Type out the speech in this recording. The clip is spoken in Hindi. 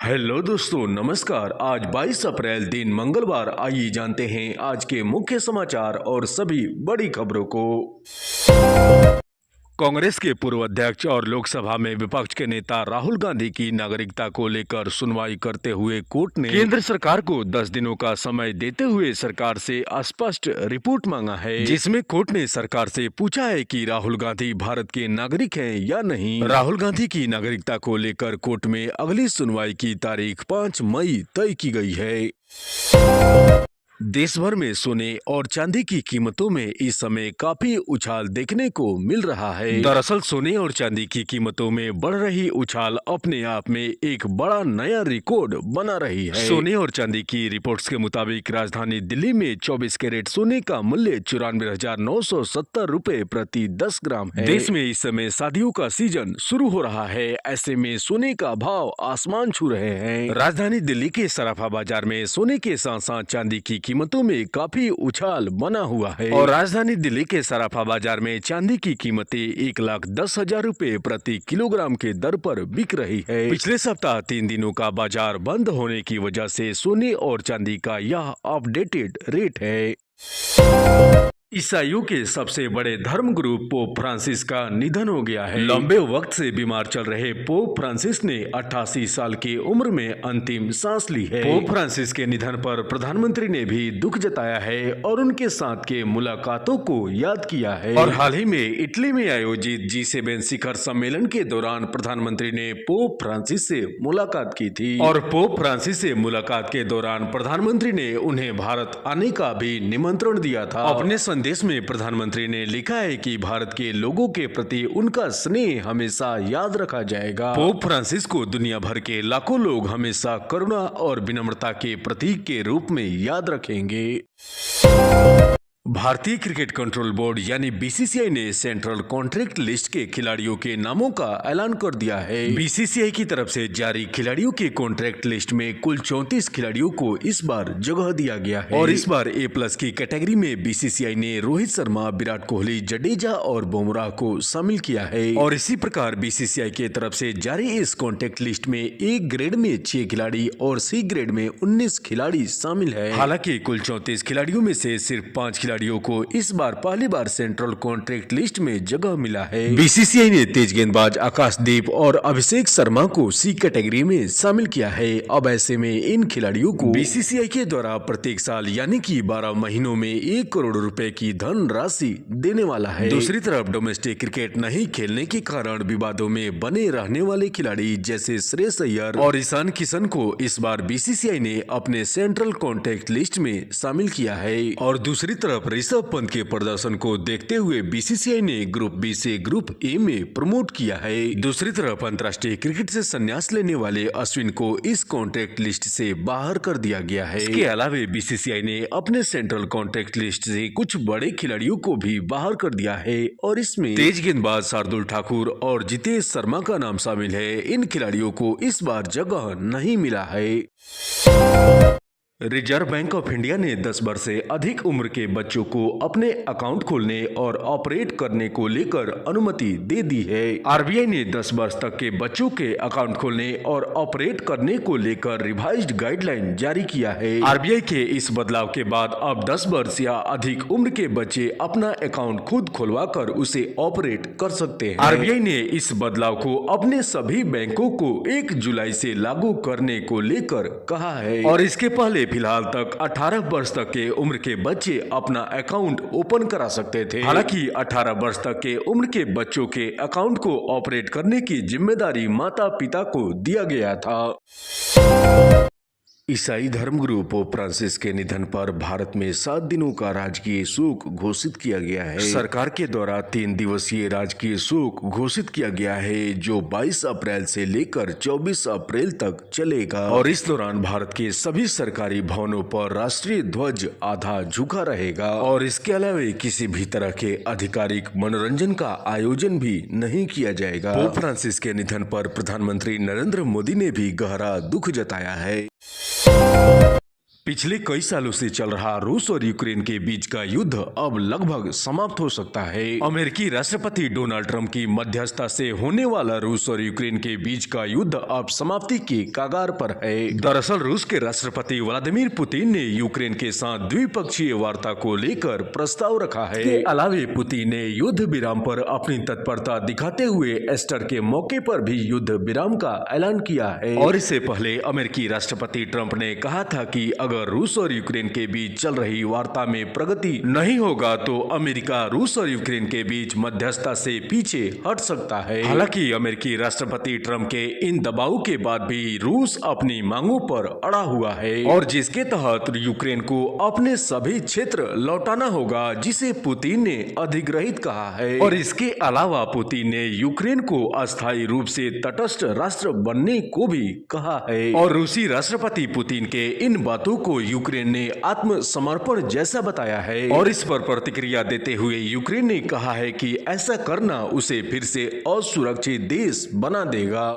हेलो दोस्तों, नमस्कार। आज 22 अप्रैल दिन मंगलवार। आइए जानते हैं आज के मुख्य समाचार और सभी बड़ी खबरों को। कांग्रेस के पूर्व अध्यक्ष और लोकसभा में विपक्ष के नेता राहुल गांधी की नागरिकता को लेकर सुनवाई करते हुए कोर्ट ने केंद्र सरकार को 10 दिनों का समय देते हुए सरकार से स्पष्ट रिपोर्ट मांगा है, जिसमें कोर्ट ने सरकार से पूछा है कि राहुल गांधी भारत के नागरिक हैं या नहीं। राहुल गांधी की नागरिकता को लेकर कोर्ट में अगली सुनवाई की तारीख 5 मई तय की गई है। देश भर में सोने और चांदी की कीमतों में इस समय काफी उछाल देखने को मिल रहा है। दरअसल सोने और चांदी की कीमतों में बढ़ रही उछाल अपने आप में एक बड़ा नया रिकॉर्ड बना रही है। सोने और चांदी की रिपोर्ट्स के मुताबिक राजधानी दिल्ली में 24 कैरेट सोने का मूल्य 94,970 रुपए प्रति 10 ग्राम है। देश में इस समय शादियों का सीजन शुरू हो रहा है, ऐसे में सोने का भाव आसमान छू रहे हैं। राजधानी दिल्ली के सराफा बाजार में सोने के साथ साथ चांदी की कीमतों में काफी उछाल बना हुआ है और राजधानी दिल्ली के सराफा बाजार में चांदी की कीमतें 1,10,000 रुपए प्रति किलोग्राम के दर पर बिक रही है। पिछले सप्ताह 3 दिनों का बाजार बंद होने की वजह से सोने और चांदी का यह अपडेटेड रेट है। ईसाइयों के सबसे बड़े धर्म गुरु पोप फ्रांसिस का निधन हो गया है। लंबे वक्त से बीमार चल रहे पोप फ्रांसिस ने 88 साल की उम्र में अंतिम सांस ली है। पोप फ्रांसिस के निधन पर प्रधानमंत्री ने भी दुख जताया है और उनके साथ के मुलाकातों को याद किया है। और हाल ही में इटली में आयोजित G7 शिखर सम्मेलन के दौरान प्रधानमंत्री ने पोप फ्रांसिस से मुलाकात की थी और पोप फ्रांसिस से मुलाकात के दौरान प्रधानमंत्री ने उन्हें भारत आने का भी निमंत्रण दिया था। अपने संदेश में प्रधानमंत्री ने लिखा है कि भारत के लोगों के प्रति उनका स्नेह हमेशा याद रखा जाएगा। पोप फ्रांसिस को दुनिया भर के लाखों लोग हमेशा करुणा और विनम्रता के प्रतीक के रूप में याद रखेंगे। भारतीय क्रिकेट कंट्रोल बोर्ड यानी बीसीसीआई ने सेंट्रल कॉन्ट्रैक्ट लिस्ट के खिलाड़ियों के नामों का ऐलान कर दिया है। बीसीसीआई की तरफ से जारी खिलाड़ियों के कॉन्ट्रैक्ट लिस्ट में कुल 34 खिलाड़ियों को इस बार जगह दिया गया है और इस बार A+ की कैटेगरी में बीसीसीआई ने रोहित शर्मा, विराट कोहली, जडेजा और बुमराह को शामिल किया है। और इसी प्रकार बीसीसीआई की तरफ से जारी इस कॉन्ट्रैक्ट लिस्ट में A ग्रेड में 6 खिलाड़ी और C ग्रेड में 19 खिलाड़ी शामिल है। हालांकि कुल 34 खिलाड़ियों में से सिर्फ 5 खिलाड़ियों को इस बार पहली बार सेंट्रल कॉन्ट्रैक्ट लिस्ट में जगह मिला है। बीसीसीआई ने तेज गेंदबाज आकाशदीप और अभिषेक शर्मा को C कैटेगरी में शामिल किया है। अब ऐसे में इन खिलाड़ियों को बीसीसीआई के द्वारा प्रत्येक साल यानी कि 12 महीनों में 1 करोड़ रुपए की धन राशि देने वाला है। दूसरी तरफ डोमेस्टिक क्रिकेट नहीं खेलने के कारण विवादों में बने रहने वाले खिलाड़ी जैसे श्रेयस अय्यर और ईशान किशन को इस बार बीसीसीआई ने अपने सेंट्रल कॉन्ट्रैक्ट लिस्ट में शामिल किया है। और दूसरी तरफ ऋषभ पंत के प्रदर्शन को देखते हुए बीसीसीआई ने ग्रुप बी से ग्रुप ए में प्रमोट किया है। दूसरी तरफ अंतर्राष्ट्रीय क्रिकेट से संन्यास लेने वाले अश्विन को इस कॉन्ट्रैक्ट लिस्ट से बाहर कर दिया गया है। इसके अलावा बीसीसीआई ने अपने सेंट्रल कॉन्ट्रैक्ट लिस्ट से कुछ बड़े खिलाड़ियों को भी बाहर कर दिया है और इसमें तेज गेंदबाज शार्दुल ठाकुर और जितेश शर्मा का नाम शामिल है। इन खिलाड़ियों को इस बार जगह नहीं मिला है। रिजर्व बैंक ऑफ इंडिया ने 10 वर्ष से अधिक उम्र के बच्चों को अपने अकाउंट खोलने और ऑपरेट करने को लेकर अनुमति दे दी है। आरबीआई ने 10 वर्ष तक के बच्चों के अकाउंट खोलने और ऑपरेट करने को लेकर रिवाइज्ड गाइडलाइन जारी किया है। आरबीआई के इस बदलाव के बाद अब 10 वर्ष या अधिक उम्र के बच्चे अपना अकाउंट खुद खुलवाकर उसे ऑपरेट कर सकते हैं। आरबीआई ने इस बदलाव को अपने सभी बैंकों को 1 जुलाई से लागू करने को लेकर कहा है और इसके पहले फिलहाल तक 18 वर्ष तक के उम्र के बच्चे अपना अकाउंट ओपन करा सकते थे। हालांकि 18 वर्ष तक के उम्र के बच्चों के अकाउंट को ऑपरेट करने की जिम्मेदारी माता पिता को दिया गया था। ईसाई धर्मगुरु पोप फ्रांसिस के निधन पर भारत में 7 दिनों का राजकीय शोक घोषित किया गया है। सरकार के द्वारा 3 दिवसीय राजकीय शोक घोषित किया गया है जो 22 अप्रैल से लेकर 24 अप्रैल तक चलेगा और इस दौरान भारत के सभी सरकारी भवनों पर राष्ट्रीय ध्वज आधा झुका रहेगा और इसके अलावा किसी भी तरह के आधिकारिक मनोरंजन का आयोजन भी नहीं किया जाएगा। पोप फ्रांसिस के निधन पर प्रधानमंत्री नरेंद्र मोदी ने भी गहरा दुख जताया है। पिछले कई सालों से चल रहा रूस और यूक्रेन के बीच का युद्ध अब लगभग समाप्त हो सकता है। अमेरिकी राष्ट्रपति डोनाल्ड ट्रंप की मध्यस्थता से होने वाला रूस और यूक्रेन के बीच का युद्ध अब समाप्ति के कगार पर है। दरअसल रूस के राष्ट्रपति व्लादिमीर पुतिन ने यूक्रेन के साथ द्विपक्षीय वार्ता को लेकर प्रस्ताव रखा है। इसके अलावे पुतिन ने युद्ध विराम पर अपनी तत्परता दिखाते हुए ईस्टर के मौके पर भी युद्ध विराम का ऐलान किया है। और इससे पहले अमेरिकी राष्ट्रपति ट्रंप ने कहा था कि अगर रूस और यूक्रेन के बीच चल रही वार्ता में प्रगति नहीं होगा तो अमेरिका रूस और यूक्रेन के बीच मध्यस्थता से पीछे हट सकता है। हालांकि अमेरिकी राष्ट्रपति ट्रंप के इन दबाव के बाद भी रूस अपनी मांगों पर अड़ा हुआ है और जिसके तहत यूक्रेन को अपने सभी क्षेत्र लौटाना होगा जिसे पुतिन ने अधिग्रहित कहा है। और इसके अलावा पुतिन ने यूक्रेन को अस्थायी रूप से तटस्थ राष्ट्र बनने को भी कहा है। और रूसी राष्ट्रपति पुतिन के इन बातों को यूक्रेन ने आत्मसमर्पण जैसा बताया है। और इस पर प्रतिक्रिया देते हुए यूक्रेन ने कहा है कि ऐसा करना उसे फिर से असुरक्षित देश बना देगा।